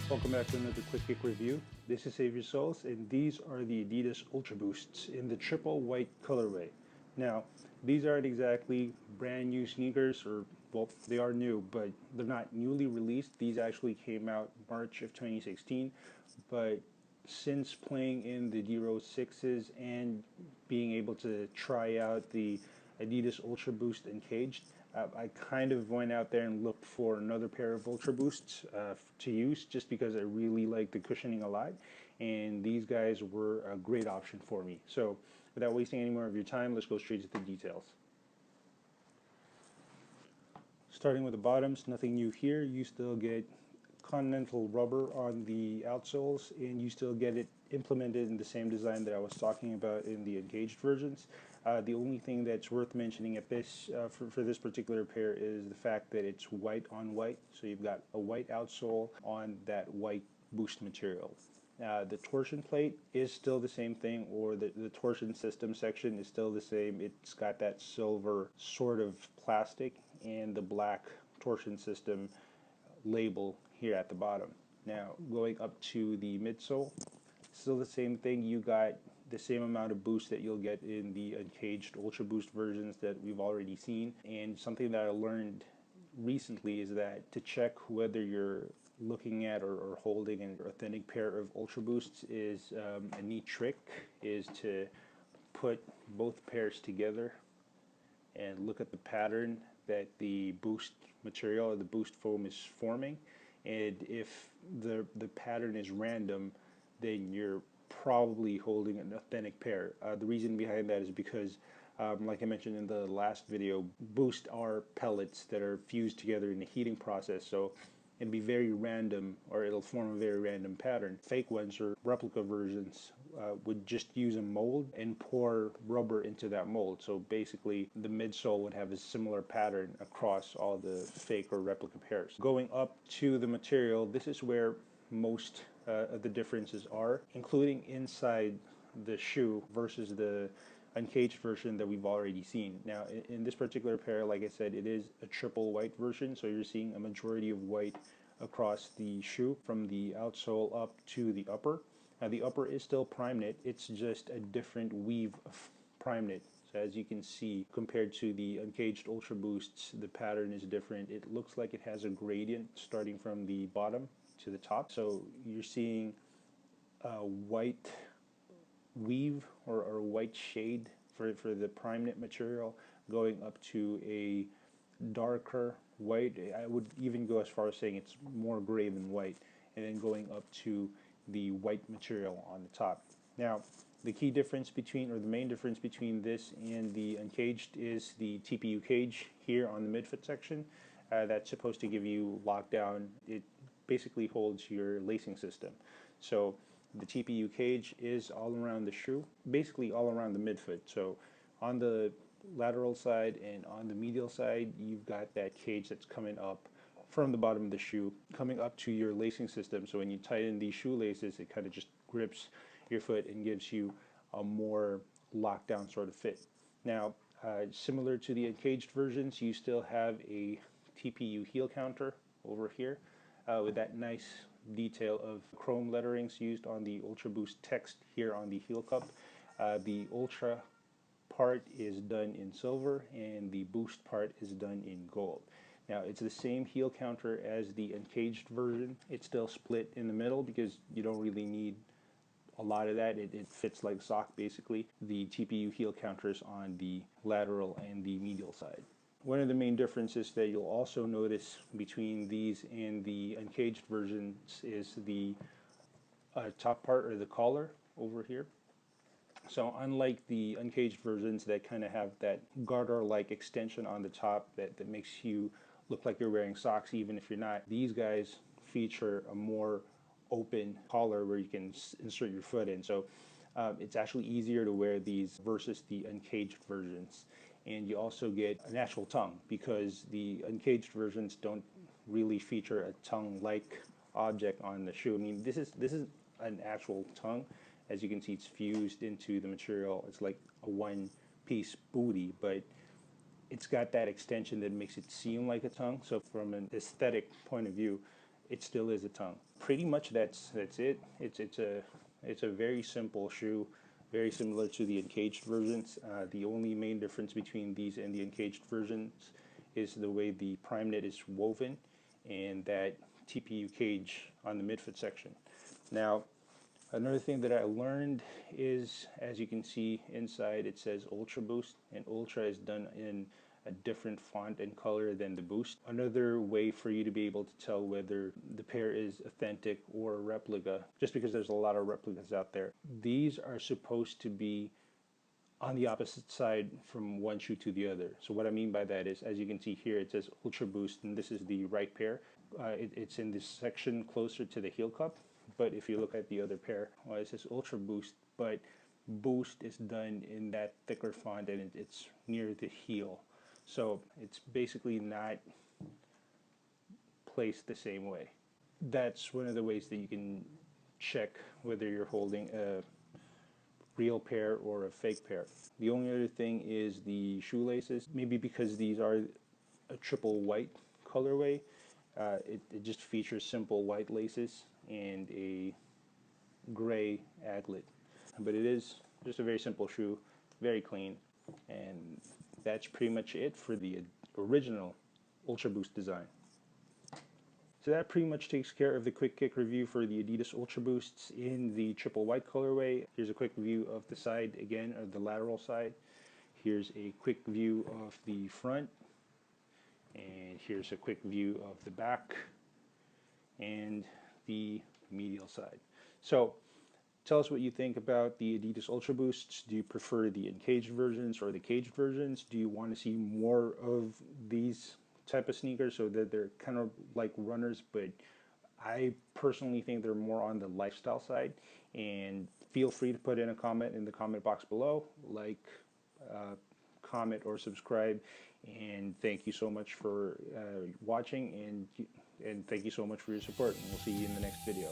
Welcome back to another Quick Kick review. This is Save Your Souls, and these are the Adidas Ultra Boosts in the triple white colorway. Now, these aren't exactly brand new sneakers, or well, they are new, but they're not newly released. These actually came out March of 2016, but since playing in the D-Rose 6s and being able to try out the Adidas Ultra Boost and Caged, I kind of went out there and looked for another pair of Ultra Boosts to use just because I really like the cushioning a lot, and these guys were a great option for me. So without wasting any more of your time, let's go straight to the details. Starting with the bottoms, nothing new here. You still get Continental rubber on the outsoles, and you still get it implemented in the same design that I was talking about in the Engaged versions. The only thing that's worth mentioning at this for this particular pair is the fact that it's white on white, so you've got a white outsole on that white Boost material. The torsion plate is still the same thing, or the torsion system section is still the same. It's got that silver sort of plastic and the black torsion system label here at the bottom. Now, going up to the midsole, still the same thing. You got the same amount of boost that you'll get in the Uncaged Ultra Boost versions that we've already seen. And something that I learned recently is that to check whether you're looking at or holding an authentic pair of Ultra Boosts is a neat trick, is to put both pairs together and look at the pattern that the boost material or the boost foam is forming. And if the pattern is random, then you're probably holding an authentic pair. The reason behind that is because, like I mentioned in the last video, boost are pellets that are fused together in the heating process. So it'd be very random, or it'll form a very random pattern. Fake ones or replica versions would just use a mold and pour rubber into that mold. So basically the midsole would have a similar pattern across all the fake or replica pairs. Going up to the material, this is where most of the differences are, including inside the shoe versus the uncaged version that we've already seen. Now, in this particular pair, like I said, it is a triple white version, so you're seeing a majority of white across the shoe from the outsole up to the upper. Now, the upper is still prime knit, it's just a different weave of prime knit. So as you can see, compared to the Uncaged Ultra Boosts, the pattern is different. It looks like it has a gradient starting from the bottom to the top. So you're seeing a white weave or white shade for the prime knit material going up to a darker white. I would even go as far as saying it's more gray than white, and then going up to the white material on the top. Now, the key difference between, or the main difference between this and the Uncaged is the Tpu Cage here on the midfoot section. That's supposed to give you lockdown. It basically holds your lacing system. So the Tpu Cage is all around the shoe, basically all around the midfoot. So on the lateral side and on the medial side, you've got that cage that's coming up from the bottom of the shoe, coming up to your lacing system. So when you tighten these shoelaces, it kind of just grips your foot and gives you a more lockdown sort of fit. Now, similar to the Uncaged versions, you still have a TPU heel counter over here with that nice detail of chrome letterings used on the Ultra Boost text here on the heel cup. The Ultra part is done in silver and the Boost part is done in gold. Now, it's the same heel counter as the Uncaged version. It's still split in the middle because you don't really need a lot of that. It fits like a sock basically. The TPU heel counters on the lateral and the medial side. One of the main differences that you'll also notice between these and the Uncaged versions is the top part, or the collar over here. So unlike the Uncaged versions that kind of have that garter-like extension on the top that makes you look like you're wearing socks even if you're not, these guys feature a more open collar where you can insert your foot in. So it's actually easier to wear these versus the Uncaged versions. And you also get an actual tongue, because the Uncaged versions don't really feature a tongue-like object on the shoe. I mean, this is an actual tongue. As you can see, it's fused into the material. It's like a one-piece booty, but it's got that extension that makes it seem like a tongue. So from an aesthetic point of view, it still is a tongue. Pretty much that's it. It's a very simple shoe, very similar to the encaged versions. The only main difference between these and the encaged versions is the way the prime knit is woven and that TPU cage on the midfoot section. Now, another thing that I learned is, as you can see inside, it says Ultra Boost, and Ultra is done in a different font and color than the Boost. Another way for you to be able to tell whether the pair is authentic or a replica, just because there's a lot of replicas out there. These are supposed to be on the opposite side from one shoe to the other. So what I mean by that is, as you can see here, it says Ultra Boost, and this is the right pair. It's in this section closer to the heel cup. But if you look at the other pair, well, it says Ultra Boost, but Boost is done in that thicker font, and it's near the heel. So it's basically not placed the same way. That's one of the ways that you can check whether you're holding a real pair or a fake pair. The only other thing is the shoelaces. Maybe because these are a triple white colorway, it just features simple white laces and a gray aglet. But it is just a very simple shoe, very clean, and that's pretty much it for the original Ultra Boost design. So that pretty much takes care of the quick kick review for the Adidas Ultra Boosts in the triple white colorway. Here's a quick view of the side again, of the lateral side. Here's a quick view of the front, and here's a quick view of the back and the medial side. So tell us what you think about the Adidas Ultra Boosts. Do you prefer the encaged versions or the caged versions? Do you want to see more of these type of sneakers so that they're kind of like runners, but I personally think they're more on the lifestyle side? And feel free to put in a comment in the comment box below, like, comment, or subscribe. And thank you so much for watching, and thank you so much for your support, and we'll see you in the next video.